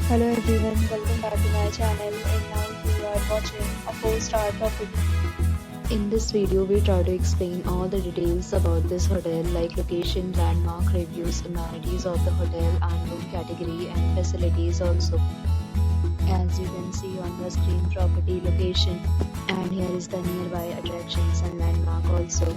Hello everyone, welcome back to my channel and now you are watching a 4-star property. In this video, we try to explain all the details about this hotel like location, landmark, reviews, amenities of the hotel and room category and facilities also. As you can see on the screen, property location, and here is the nearby attractions and landmark also.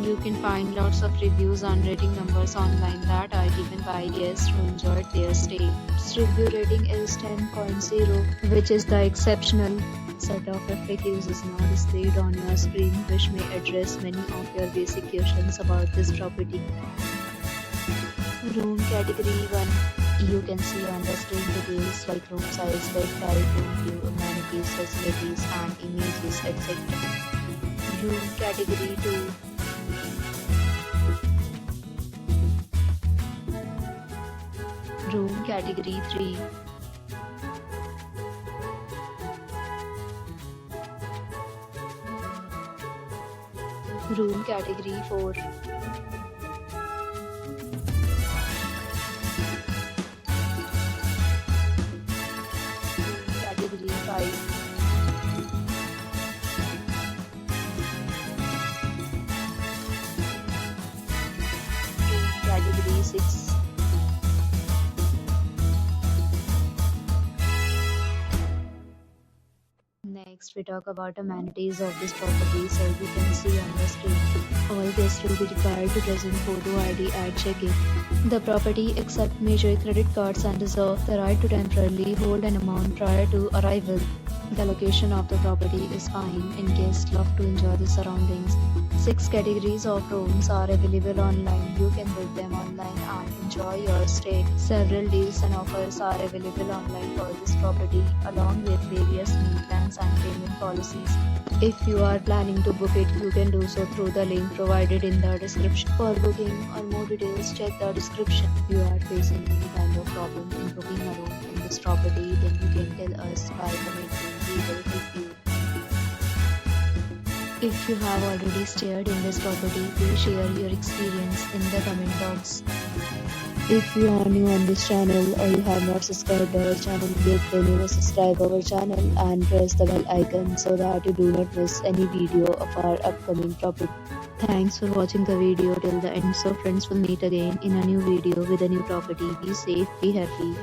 You can find lots of reviews and rating numbers online that are given by guests who enjoyed their stay. Its review rating is 10.0, which is the exceptional. Set of FAQs is now displayed on your screen, which may address many of your basic questions about this property. Room category 1. You can see on the screen details like room size, bed type, room view, amenities, facilities, and images, etc. Room category 2. Room category 3. Room category 4. Category 5. Category 6. Next, we talk about amenities of this property. So you can see on the screen, all guests will be required to present photo ID at check-in. The property accepts major credit cards and reserves the right to temporarily hold an amount prior to arrival. The location of the property is fine and guests love to enjoy the surroundings. 6 categories of rooms are available online. You can book them online and enjoy your stay. Several deals and offers are available online for this property, along with various meal plans and payment policies. If you are planning to book it, you can do so through the link provided in the description. For booking or more details, check the description. If you are facing any kind of problem in booking a room in this property, then you can tell us by commenting. We will help you. If you have already stayed in this property, please share your experience in the comment box. If you are new on this channel or you have not subscribed our channel yet, then you must subscribe our channel and press the bell icon so that you do not miss any video of our upcoming property. Thanks for watching the video till the end. So friends, will meet again in a new video with a new property. Be safe, be happy.